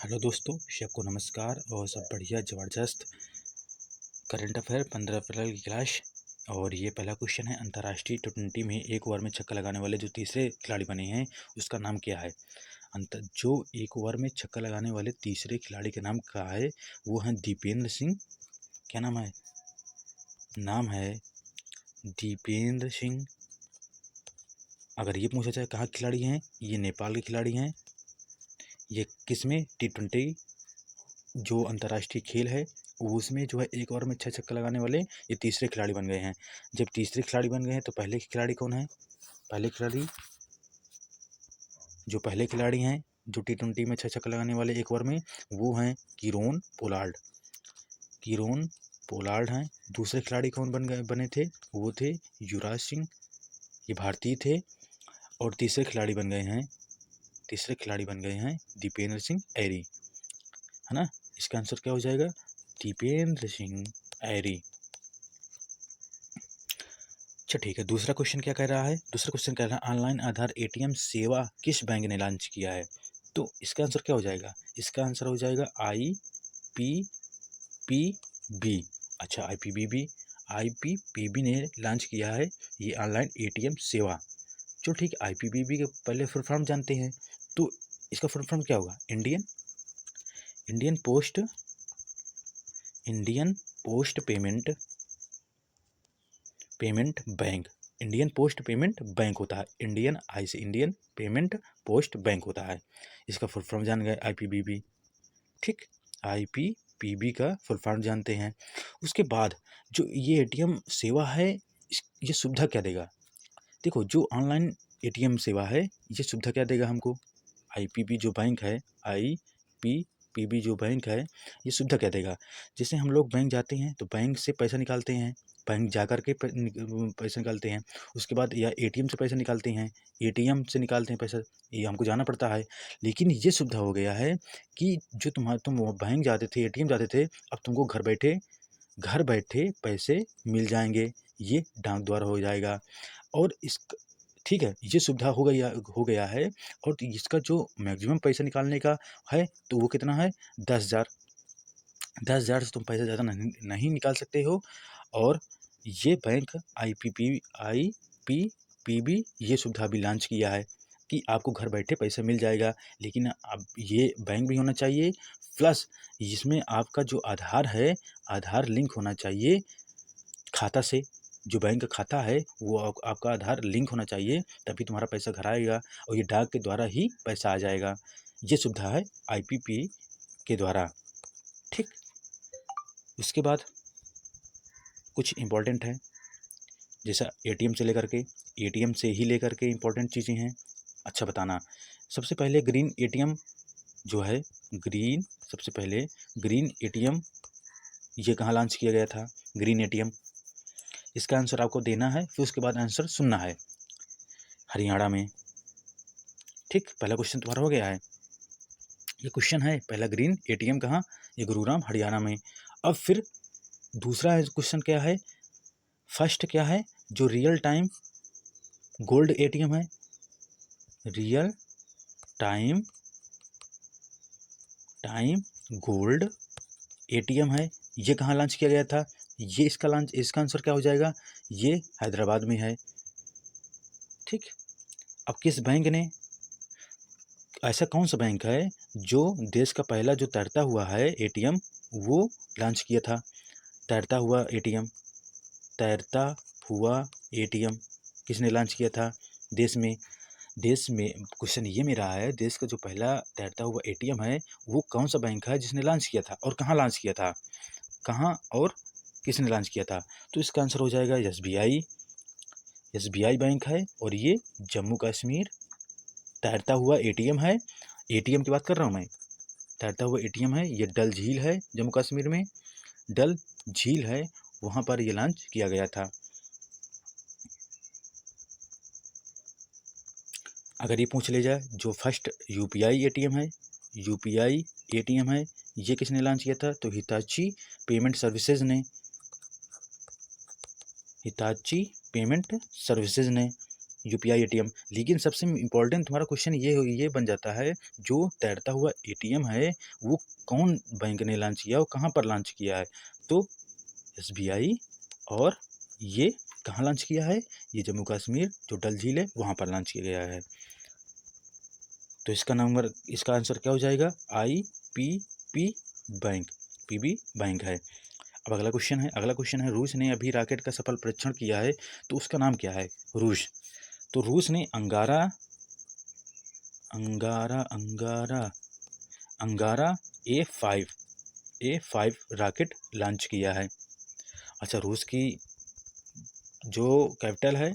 Hello दोस्तों, सबको नमस्कार और सब बढ़िया ज़बरदस्त। करंट अफेयर 15 अप्रैल की क्लास। और ये पहला क्वेश्चन है, अंतर्राष्ट्रीय टी20 में एक ओवर में छक्का लगाने वाले जो तीसरे खिलाड़ी बने हैं उसका नाम क्या है। जो एक ओवर में छक्का लगाने वाले तीसरे खिलाड़ी का नाम क्या है, वो है दीपेंद्र सिंह। क्या नाम है? नाम है दीपेंद्र सिंह। अगर ये पूछा जाए कहाँ के खिलाड़ी हैं, ये नेपाल के खिलाड़ी हैं। ये किस में टी20 जो अंतर्राष्ट्रीय खेल है उसमें जो है एक ओवर में 6 छक्का लगाने वाले ये तीसरे खिलाड़ी बन गए हैं। जब तीसरे खिलाड़ी बन गए हैं तो पहले के खिलाड़ी कौन है? पहले खिलाड़ी हैं जो टी20 में 6 छक्का लगाने वाले एक ओवर में, वो हैं किरोन पोलार्ड हैं। दूसरे खिलाड़ी कौन बने थे? वो थे युवराज सिंह, ये भारतीय थे। और तीसरे खिलाड़ी बन गए हैं दीपेंद्र सिंह ऐरी, है ना। इसका आंसर क्या हो जाएगा? दीपेंद्र सिंह ऐरी। अच्छा ठीक है, दूसरा क्वेश्चन क्या कह रहा है? दूसरा क्वेश्चन कह रहा है ऑनलाइन आधार एटीएम सेवा किस बैंक ने लॉन्च किया है। तो इसका आंसर क्या हो जाएगा? इसका आंसर हो जाएगा IPPB। अच्छा, IPPB ने लॉन्च किया है ये ऑनलाइन एटीएम सेवा। चलो ठीक है, IPPB के पहले फुल फॉर्म जानते हैं। तो इसका फुल फॉर्म क्या होगा? Indian post payment bank. Indian post payment bank होता है। इंडियन पेमेंट पोस्ट बैंक होता है। इसका फुल फॉर्म जान गए IPPB। ठीक, IPPB का फुल फॉर्म जानते हैं। उसके बाद जो ये एटीएम सेवा है, ये सुविधा क्या देगा? देखो, जो ऑनलाइन एटीएम सेवा है ये सुविधा क्या देगा हमको? IPPB जो बैंक है, IPPB जो बैंक है, ये सुविधा क्या देगा? जैसे हम लोग बैंक जाते हैं तो बैंक से पैसा निकालते हैं, बैंक जा कर के पैसा निकालते हैं। उसके बाद या एटीएम से पैसा निकालते हैं, एटीएम से निकालते हैं पैसा, ये हमको जाना पड़ता है। लेकिन ये सुविधा हो गया है कि जो तुम बैंक जाते थे, एटीएम जाते थे, अब तुमको घर बैठे पैसे मिल जाएंगे। ये डाक द्वारा हो जाएगा। और इस ठीक है, ये सुविधा हो गया है। और इसका जो मैक्सिमम पैसा निकालने का है तो वो कितना है? 10,000। 10,000 से तुम पैसा ज़्यादा नहीं निकाल सकते हो। और ये बैंक IPPB ये सुविधा भी लॉन्च किया है कि आपको घर बैठे पैसा मिल जाएगा। लेकिन अब ये बैंक भी होना चाहिए, प्लस इसमें आपका जो आधार है, आधार लिंक होना चाहिए खाता से। जो बैंक का खाता है वो आपका आधार लिंक होना चाहिए, तभी तुम्हारा पैसा घर आएगा। और ये डाक के द्वारा ही पैसा आ जाएगा। ये सुविधा है IPP के द्वारा। ठीक, उसके बाद कुछ इम्पोर्टेंट है, जैसा एटीएम से ही लेकर के इम्पोर्टेंट चीज़ें हैं। अच्छा बताना, सबसे पहले ग्रीन एटीएम जो है, सबसे पहले ग्रीन एटीएम ये कहाँ लॉन्च किया गया था? ग्रीन एटीएम, इसका आंसर आपको देना है, फिर उसके बाद आंसर सुनना है। हरियाणा में। ठीक, पहला क्वेश्चन तुम्हारा हो गया है। ये क्वेश्चन है पहला, ग्रीन एटीएम कहाँ? ये गुरुग्राम हरियाणा में। अब फिर दूसरा क्वेश्चन क्या है? फर्स्ट क्या है? जो रियल टाइम गोल्ड एटीएम है, रियल टाइम गोल्ड एटीएम है, ये कहाँ लॉन्च किया गया था? ये इसका आंसर क्या हो जाएगा? ये हैदराबाद में है। ठीक, अब किस बैंक ने, ऐसा कौन सा बैंक है जो देश का पहला जो तैरता हुआ है एटीएम वो लॉन्च किया था? तैरता हुआ एटीएम किसने लॉन्च किया था देश में क्वेश्चन ये मेरा है, देश का जो पहला तैरता हुआ एटीएम है वो कौन सा बैंक है जिसने लॉन्च किया था और कहाँ लॉन्च किया था? कहाँ और किसने लॉन्च किया था? तो इसका आंसर हो जाएगा SBI बैंक है। और ये जम्मू कश्मीर तैरता हुआ एटीएम है। एटीएम की बात कर रहा हूँ मैं, तैरता हुआ एटीएम है। ये डल झील है जम्मू कश्मीर में, डल झील है, वहाँ पर ये लॉन्च किया गया था। अगर ये पूछ ले जाए जो फर्स्ट यूपीआई एटीएम है ये किसने लॉन्च किया था? तो हिताची पेमेंट सर्विसेज ने यूपीआई एटीएम। लेकिन सबसे इम्पोर्टेंट तुम्हारा क्वेश्चन ये बन जाता है, जो तैरता हुआ एटीएम है वो कौन बैंक ने लॉन्च किया और कहाँ पर लॉन्च किया है? तो एसबीआई। और ये कहाँ लॉन्च किया है? ये जम्मू कश्मीर जो डल झील है वहाँ पर लॉन्च किया गया है। तो इसका आंसर क्या हो जाएगा? IPP बैंक, पीबी बैंक है। अब अगला क्वेश्चन है, रूस ने अभी रॉकेट का सफल परीक्षण किया है, तो उसका नाम क्या है? रूस। तो रूस ने अंगारा A5 रॉकेट लॉन्च किया है। अच्छा, रूस की जो कैपिटल है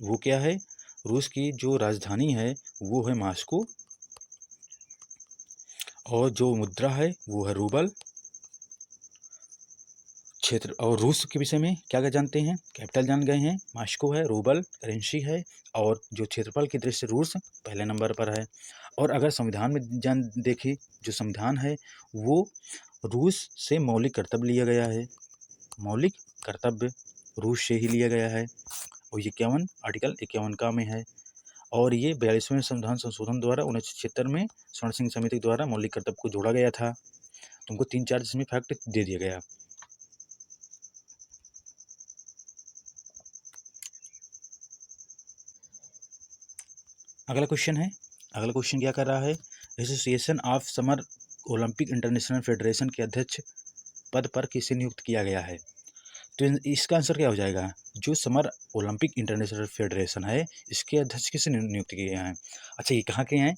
वो क्या है? रूस की जो राजधानी है वो है मॉस्को, और जो मुद्रा है वो है रूबल। क्षेत्र और रूस के विषय में क्या क्या जानते हैं? कैपिटल जान गए हैं, मॉस्को है, रूबल करेंसी है, और जो क्षेत्रफल की दृष्टि से रूस पहले नंबर पर है। और अगर संविधान में देखें, जो संविधान है वो रूस से मौलिक कर्तव्य लिया गया है, मौलिक कर्तव्य रूस से ही लिया गया है, और ये आर्टिकल 51 का में है। और ये 42वें संविधान संशोधन द्वारा 1976 में स्वर्ण सिंह समिति द्वारा मौलिक कर्तव्य को जोड़ा गया था। तुमको 3-4 इसमें फैक्ट दे दिया गया। अगला क्वेश्चन क्या कर रहा है? Association of summer Olympic international federation के अध्यक्ष पद पर किसे नियुक्त किया गया है? तो इसका आंसर क्या हो जाएगा? जो समर ओलंपिक इंटरनेशनल फेडरेशन है इसके अध्यक्ष किसे नियुक्त किए गए हैं? अच्छा, ये कहाँ के हैं?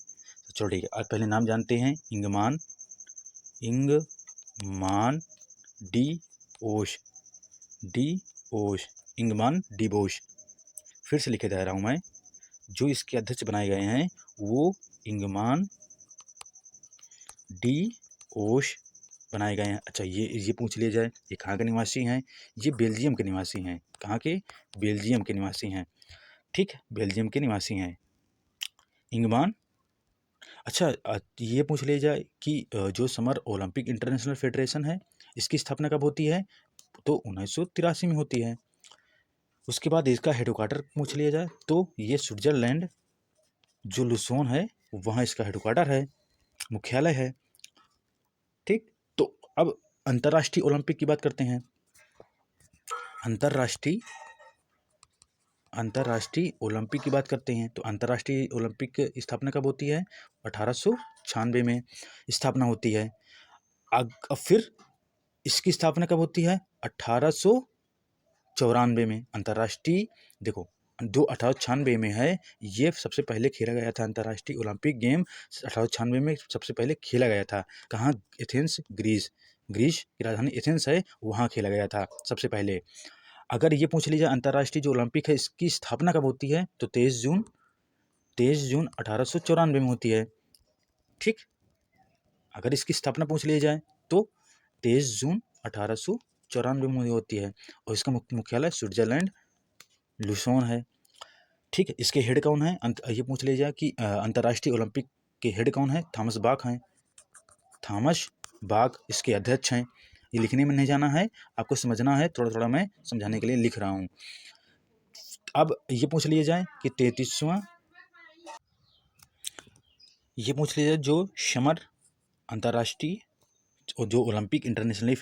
चलो ठीक है, आज पहले नाम जानते हैं। इंगमान इंगमान डी बोस। फिर से लिखे जा रहा हूँ मैं, जो इसके अध्यक्ष बनाए गए हैं वो इंगमान डी ओश बनाए गए हैं। अच्छा, ये पूछ लिया जाए, ये कहाँ के निवासी हैं? ये बेल्जियम के निवासी हैं। कहाँ के? बेल्जियम के निवासी हैं। ठीक, बेल्जियम के निवासी हैं इंगमान। अच्छा, ये पूछ लिया जाए कि जो समर ओलंपिक इंटरनेशनल फेडरेशन है इसकी स्थापना कब होती है? तो 1983 में होती है। उसके बाद इसका हेडक्वार्टर पूछ लिया जाए तो ये स्विट्जरलैंड जो लुसोन है वहाँ इसका हेडक्वार्टर है, मुख्यालय है। ठीक, तो अब अंतर्राष्ट्रीय ओलंपिक की बात करते हैं। अंतर्राष्ट्रीय ओलंपिक की बात करते हैं तो अंतर्राष्ट्रीय ओलंपिक की स्थापना कब होती है? 1896 में स्थापना होती है। अब फिर इसकी स्थापना कब होती है? 1894 में। अंतर्राष्ट्रीय, देखो, जो 1896 में है ये सबसे पहले खेला गया था। अंतर्राष्ट्रीय ओलंपिक गेम 1896 में सबसे पहले खेला गया था। कहाँ? एथेंस, ग्रीस की राजधानी एथेंस है, वहाँ खेला गया था सबसे पहले। अगर ये पूछ लीजिए अंतर्राष्ट्रीय जो ओलंपिक है इसकी स्थापना कब होती है? तो 23 जून 1894 में होती है। ठीक, अगर इसकी स्थापना पूछ ली जाए तो 23 जून 1894 में होती है, और इसका मुख्यालय स्विट्जरलैंड लुसोन है। ठीक है, इसके हेड कौन है? ये पूछ लिया जाए कि अंतर्राष्ट्रीय ओलंपिक के हेड कौन है? थॉमस बाक इसके अध्यक्ष हैं। ये लिखने में नहीं जाना है, आपको समझना है, थोड़ा थोड़ा मैं समझाने के लिए लिख रहा हूँ। अब ये पूछ लिया जाए कि 33वां, ये पूछ लिया जाए जो समर अंतर्राष्ट्रीय जो ओलंपिक इंटरनेशनल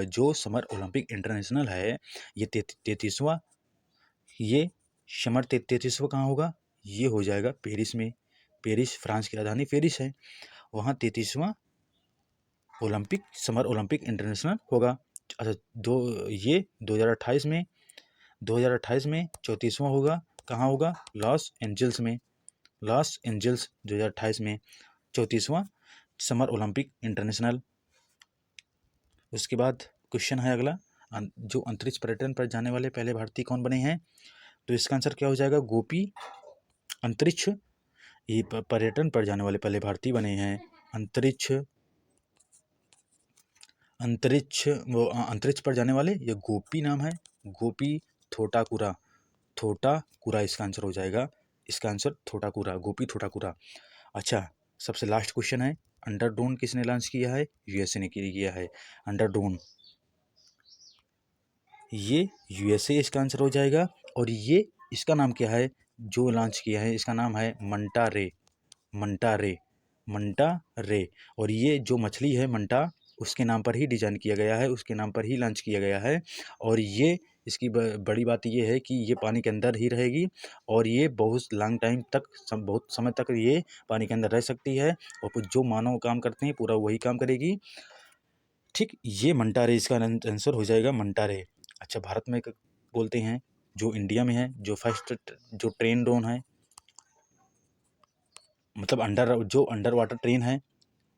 जो समर ओलंपिक इंटरनेशनल है ये 33वां, ये समर 33वां कहाँ होगा? ये हो जाएगा पेरिस में। पेरिस, फ्रांस की राजधानी पेरिस है, वहाँ 33वां समर ओलंपिक इंटरनेशनल होगा। अच्छा, ये 2028 में 34वां होगा। कहाँ होगा? लॉस एंजल्स 2028 में 34वां समर ओलंपिक इंटरनेशनल। उसके बाद क्वेश्चन है अगला, जो अंतरिक्ष पर्यटन पर जाने वाले पहले भारतीय कौन बने हैं? तो इसका आंसर क्या हो जाएगा? गोपी। अंतरिक्ष ये पर्यटन पर जाने वाले पहले भारतीय बने हैं। अंतरिक्ष पर जाने वाले ये गोपी नाम है, गोपी थोटाकुरा इसका आंसर हो जाएगा। इसका आंसर थोटाकुरा, गोपी थोटाकुरा। अच्छा, सबसे लास्ट क्वेश्चन है, अंडरडोन किसने लॉन्च किया है? यूएसए ने किया है अंडरडोन। ये यूएसए इसका आंसर हो जाएगा, और ये इसका नाम क्या है जो लॉन्च किया है, इसका नाम है मंटा रे, मंटा रे, मंटा रे। और ये जो मछली है मंटा, उसके नाम पर ही डिज़ाइन किया गया है, उसके नाम पर ही लॉन्च किया गया है। और ये इसकी बड़ी बात ये है कि ये पानी के अंदर ही रहेगी और ये बहुत लॉन्ग टाइम तक बहुत समय तक ये पानी के अंदर रह सकती है और जो मानव काम करते हैं पूरा वही काम करेगी। ठीक, ये मंटा रे इसका आंसर हो जाएगा, मंटा रे। अच्छा, भारत में बोलते हैं जो इंडिया में है, जो फर्स्ट जो ट्रेन ड्रोन है, मतलब अंडर वाटर ट्रेन है,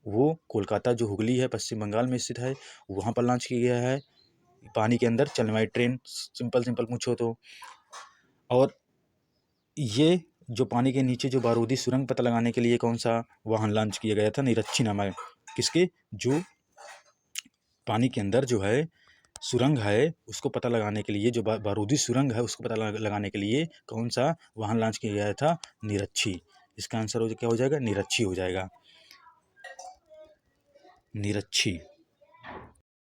वो कोलकाता जो हुगली है पश्चिम बंगाल में स्थित है, वहाँ पर लॉन्च किया गया है। पानी के अंदर चलने वाली ट्रेन, सिंपल पूछो तो। और ये जो पानी के नीचे जो बारूदी सुरंग पता लगाने के लिए कौन सा वाहन लॉन्च किया गया था, निरच्छी नाम है किसके, जो पानी के अंदर जो है सुरंग है उसको पता लगाने के लिए, जो बारूदी सुरंग है उसको पता लगाने के लिए कौन सा वाहन लॉन्च किया गया था, निरच्छी। इसका आंसर क्या हो जाएगा, निरच्छी हो जाएगा, निरच्छी।